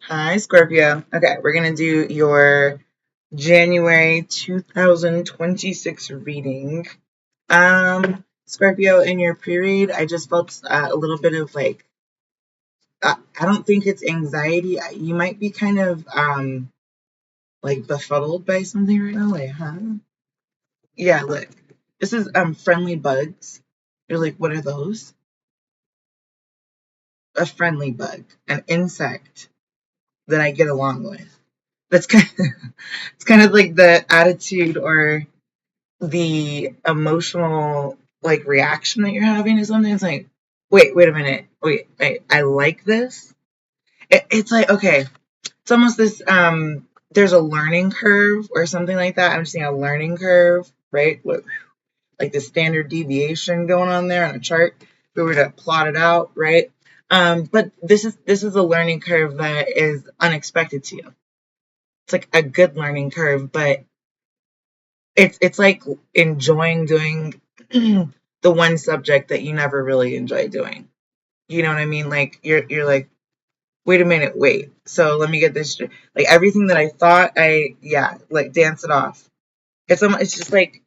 Hi, Scorpio. Okay, we're going to do your January 2026 reading. Scorpio, in your pre-read, I just felt a little bit of I don't think it's anxiety. You might be kind of like befuddled by something right now. Like, huh? Yeah, look. This is friendly bugs. You're like, what are those? A friendly bug, an insect that I get along with. That's kind of, it's kind of like the attitude or the emotional reaction that you're having to something. It's like, wait a minute, I like this. It's like, okay, it's almost this there's a learning curve or something like that. I'm just seeing a learning curve, right? With like the standard deviation going on there on a chart. If we were to plot it out, right? But this is a learning curve that is unexpected to you. It's like a good learning curve, but it's like enjoying doing the one subject that you never really enjoy doing. You know what I mean? Like you're like, wait a minute, wait. So let me get this like everything that I thought like dance it off. It's just like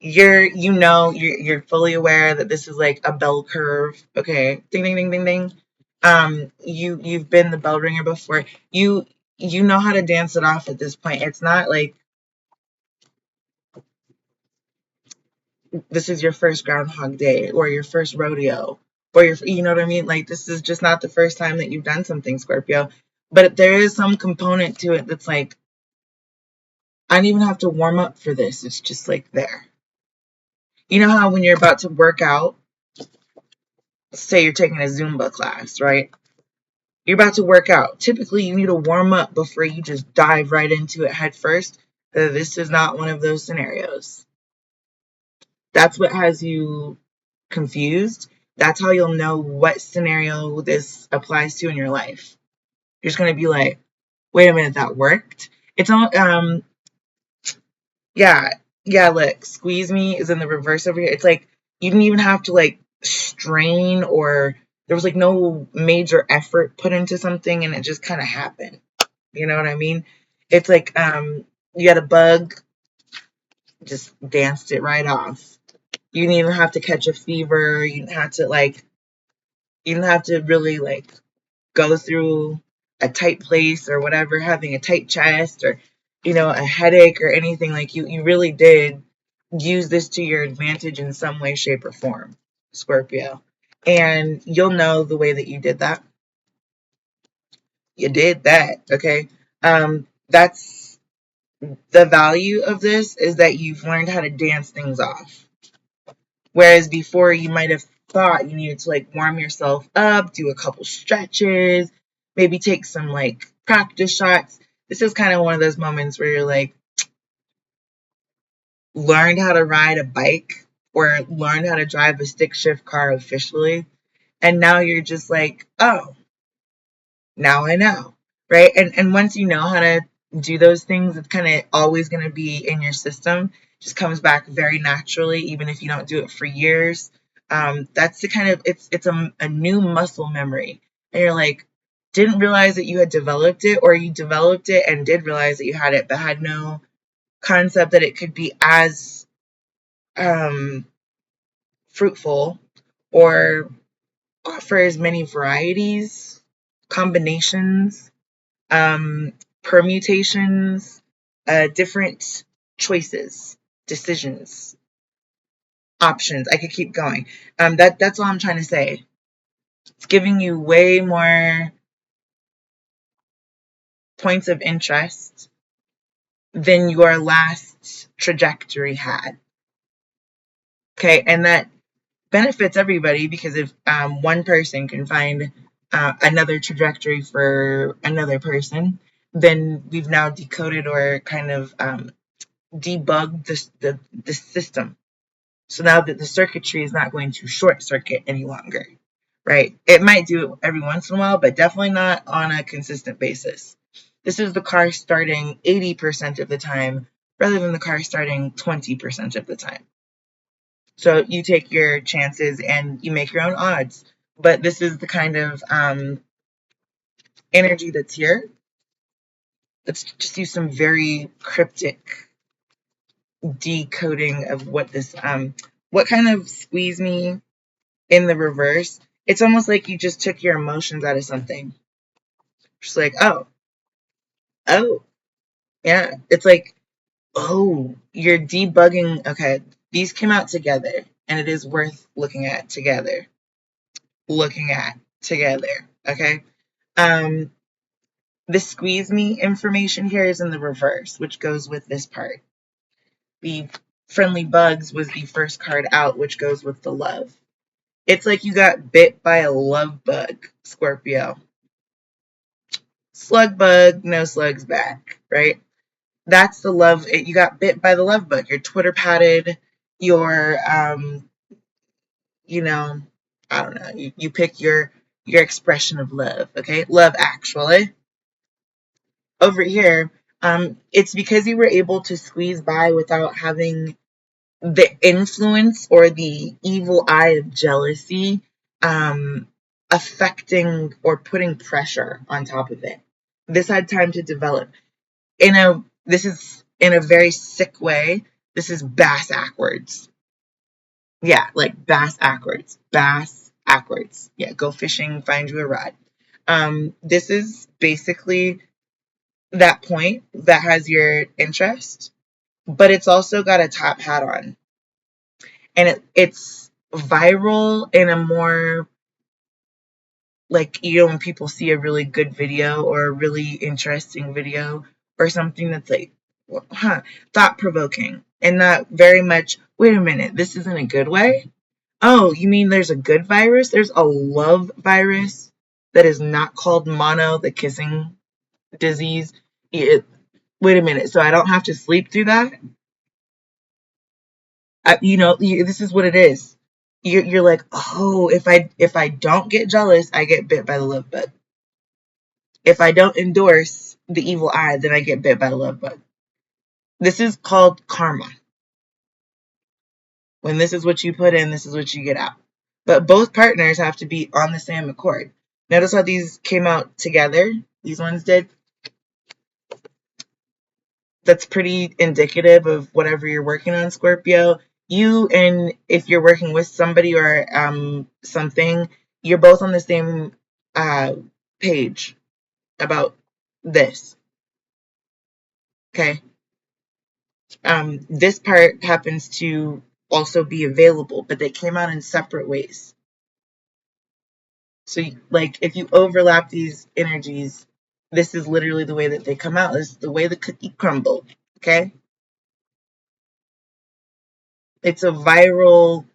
you're fully aware that this is like a bell curve. Okay. Ding ding ding ding ding. You've been the bell ringer before. You know how to dance it off at this point. It's not like this is your first Groundhog Day or your first rodeo or you know what I mean? Like this is just not the first time that you've done something, Scorpio. But there is some component to it that's like, I don't even have to warm up for this. It's just like there. You know how when you're about to work out, say you're taking a Zumba class, right? You're about to work out. Typically, you need to warm up before you just dive right into it head first. This is not one of those scenarios. That's what has you confused. That's how you'll know what scenario this applies to in your life. You're just gonna be like, wait a minute, that worked. It's all yeah, yeah, look, squeeze me is in the reverse over here. It's like you didn't even have to like strain or there was like no major effort put into something and it just kind of happened. You know what I mean? It's like you had a bug, just danced it right off. You didn't even have to catch a fever. You didn't have to really like go through a tight place or whatever, having a tight chest or a headache or anything. Like you really did use this to your advantage in some way, shape, or form, Scorpio. And you'll know the way that you did that. You did that, okay? That's the value of this is that you've learned how to dance things off. Whereas before you might have thought you needed to like warm yourself up, do a couple stretches, maybe take some like practice shots. This is kind of one of those moments where you're like, learned how to ride a bike or learned how to drive a stick shift car officially. And now you're just like, oh, now I know. Right. And once you know how to do those things, it's kind of always going to be in your system. Just comes back very naturally, even if you don't do it for years. That's the kind of it's a new muscle memory. And you're like, didn't realize that you had developed it, or you developed it and did realize that you had it, but had no concept that it could be as um, fruitful or offer as many varieties, combinations, um, permutations, different choices, decisions, options. I could keep going. That's all I'm trying to say. It's giving you way more points of interest than your last trajectory had. Okay, and that benefits everybody because if one person can find another trajectory for another person, then we've now decoded or kind of debugged the system. So now that the circuitry is not going to short circuit any longer, right? It might do it every once in a while, but definitely not on a consistent basis. This is the car starting 80% of the time rather than the car starting 20% of the time. So you take your chances and you make your own odds. But this is the kind of energy that's here. Let's just do some very cryptic decoding of what kind of squeeze me in the reverse. It's almost like you just took your emotions out of something. Just like, oh, yeah. It's like, oh, you're debugging. Okay, these came out together, and it is worth looking at together. Okay. Um, the squeeze me information here is in the reverse, which goes with this part. The friendly bugs was the first card out, which goes with the love. It's like you got bit by a love bug, Scorpio. Slug bug, no slugs back, right? That's the love. You got bit by the love bug. You're Twitter patted. You're, you know, I don't know. You pick your expression of love. Okay, Love Actually. Over here, it's because you were able to squeeze by without having the influence or the evil eye of jealousy affecting or putting pressure on top of it. This had time to develop. This is in a very sick way. This is bass backwards. Yeah, like bass backwards. Bass backwards. Yeah, go fishing, find you a rod. This is basically that point that has your interest, but it's also got a top hat on. And it's viral in a more, like, when people see a really good video or a really interesting video or something that's like, thought-provoking and not very much, wait a minute, this isn't a good way? Oh, you mean there's a good virus? There's a love virus that is not called mono, the kissing disease. Wait a minute, so I don't have to sleep through that? This is what it is. You're like, oh, if I don't get jealous, I get bit by the love bug. If I don't endorse the evil eye, then I get bit by the love bug. This is called karma. When this is what you put in, this is what you get out. But both partners have to be on the same accord. Notice how these came out together? These ones did. That's pretty indicative of whatever you're working on, Scorpio. And if you're working with somebody or something, you're both on the same page about this. Okay. This part happens to also be available, but they came out in separate ways. So, like, if you overlap these energies, this is literally the way that they come out. This is the way the cookie crumbled. Okay. It's a viral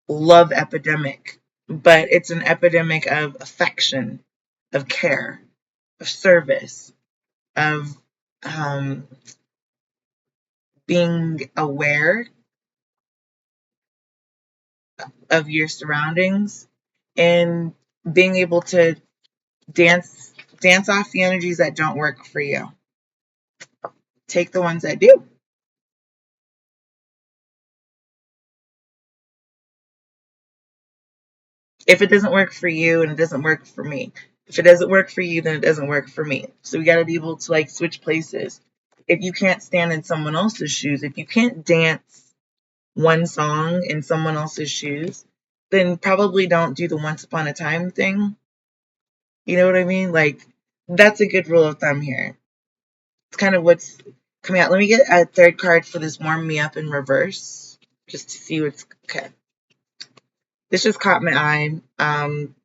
love epidemic, but it's an epidemic of affection, of care, of service, of being aware of your surroundings and being able to dance off the energies that don't work for you. Take the ones that do. If it doesn't work for you, and it doesn't work for me. If it doesn't work for you, then it doesn't work for me. So we got to be able to, like, switch places. If you can't stand in someone else's shoes, if you can't dance one song in someone else's shoes, then probably don't do the once upon a time thing. You know what I mean? Like, that's a good rule of thumb here. It's kind of what's coming out. Let me get a third card for this warm me up in reverse, just to see what's okay. This just caught my eye. I'm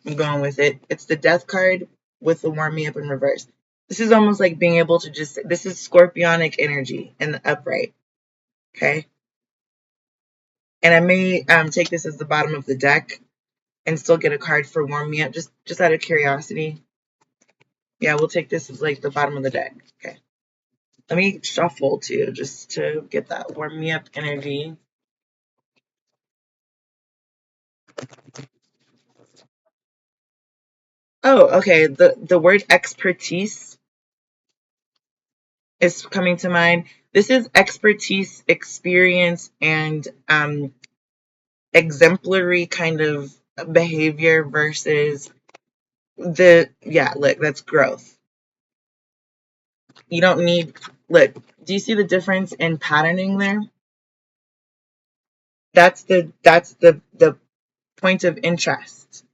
going with it. It's the death card with the warm me up in reverse. This is almost like being able to this is scorpionic energy in the upright. Okay. And I may take this as the bottom of the deck and still get a card for warm me up, just out of curiosity. Yeah, we'll take this as like the bottom of the deck. Okay. Let me shuffle too, just to get that warm me up energy. Oh, okay. The word expertise is coming to mind. This is expertise, experience, and exemplary kind of behavior versus Look, that's growth. You don't need, look, do you see the difference in patterning there? That's the point of interest.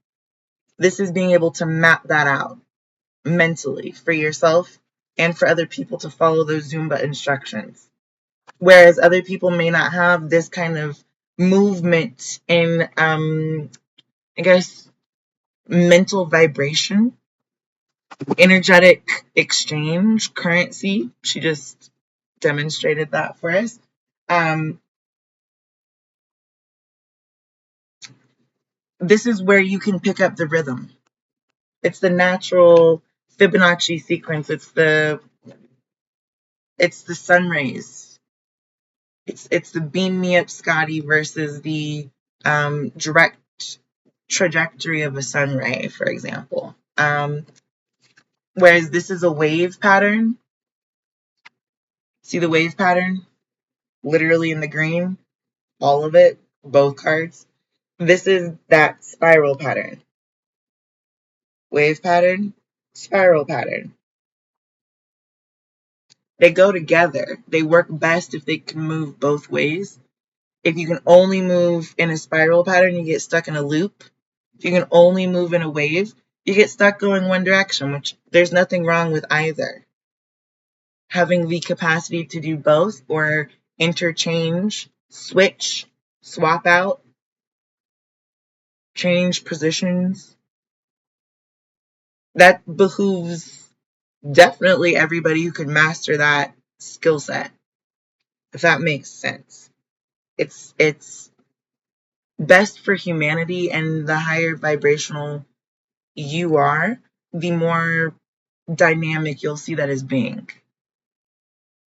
This is being able to map that out mentally for yourself and for other people to follow those Zumba instructions. Whereas other people may not have this kind of movement in, I guess, mental vibration, energetic exchange, currency. She just demonstrated that for us. Um, this is where you can pick up the rhythm. It's the natural Fibonacci sequence. It's the sun rays. It's the beam me up, Scotty, versus the direct trajectory of a sun ray, for example. Whereas this is a wave pattern. See the wave pattern? Literally in the green, all of it, both cards. This is that spiral pattern. Wave pattern, spiral pattern. They go together. They work best if they can move both ways. If you can only move in a spiral pattern, you get stuck in a loop. If you can only move in a wave, you get stuck going one direction, which there's nothing wrong with either. Having the capacity to do both or interchange, switch, swap out, change positions, that behooves definitely everybody who could master that skill set, if that makes sense. It's best for humanity, and the higher vibrational you are, the more dynamic you'll see that as being.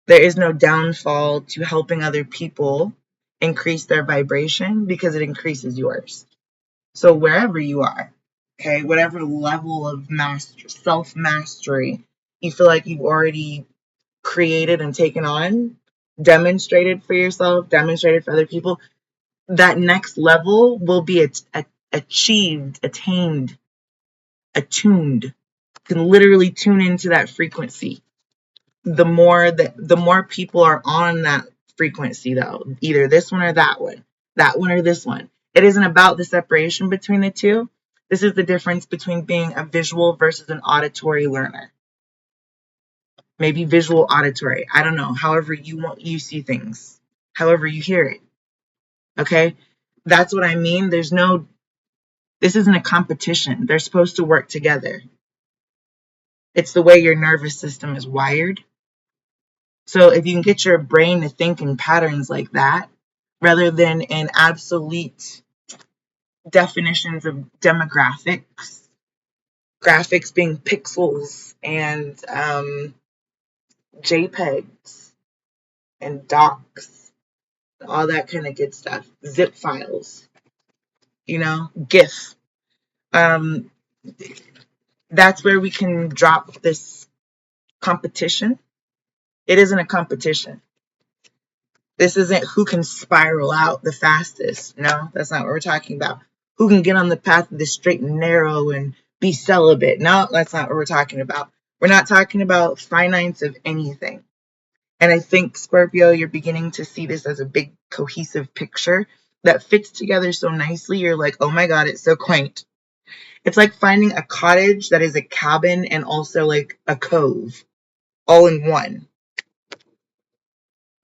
There is no downfall to helping other people increase their vibration because it increases yours. So wherever you are, okay, whatever level of self-mastery you feel like you've already created and taken on, demonstrated for yourself, demonstrated for other people, that next level will be achieved, attained, attuned. You can literally tune into that frequency. The more people are on that frequency, though, either this one or that one or this one. It isn't about the separation between the two. This is the difference between being a visual versus an auditory learner. Maybe visual auditory. I don't know. However you see things. However you hear it. Okay? That's what I mean. This isn't a competition. They're supposed to work together. It's the way your nervous system is wired. So if you can get your brain to think in patterns like that, rather than in absolute definitions of demographics, graphics being pixels and JPEGs and docs, all that kind of good stuff, zip files, GIF. Um, that's where we can drop this competition. It isn't a competition. This isn't who can spiral out the fastest. No, that's not what we're talking about. Who can get on the path of the straight and narrow and be celibate? No, that's not what we're talking about. We're not talking about finite of anything. And I think, Scorpio, you're beginning to see this as a big cohesive picture that fits together so nicely. You're like, oh my God, it's so quaint. It's like finding a cottage that is a cabin and also like a cove all in one.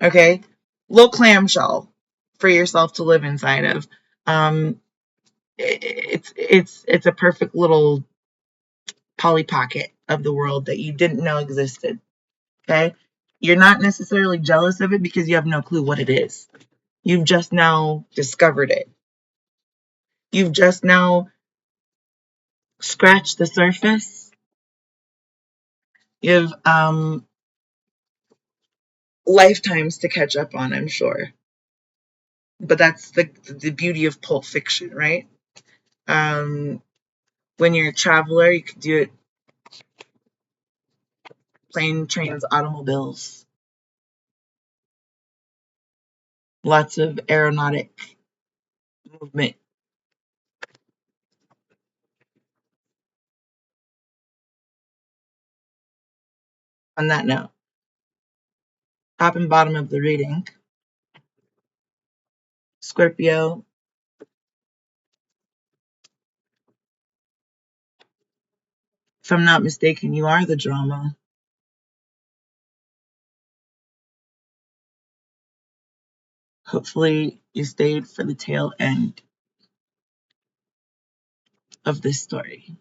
Okay? Little clamshell for yourself to live inside of. It's a perfect little Polly Pocket of the world that you didn't know existed. Okay? You're not necessarily jealous of it because you have no clue what it is. You've just now discovered it. You've just now scratched the surface. You have lifetimes to catch up on, I'm sure. But that's the beauty of Pulp Fiction, right? When you're a traveler, you can do it plane, trains, automobiles. Lots of aeronautic movement. On that note, top and bottom of the reading, Scorpio, if I'm not mistaken, you are the drama. Hopefully you stayed for the tail end of this story.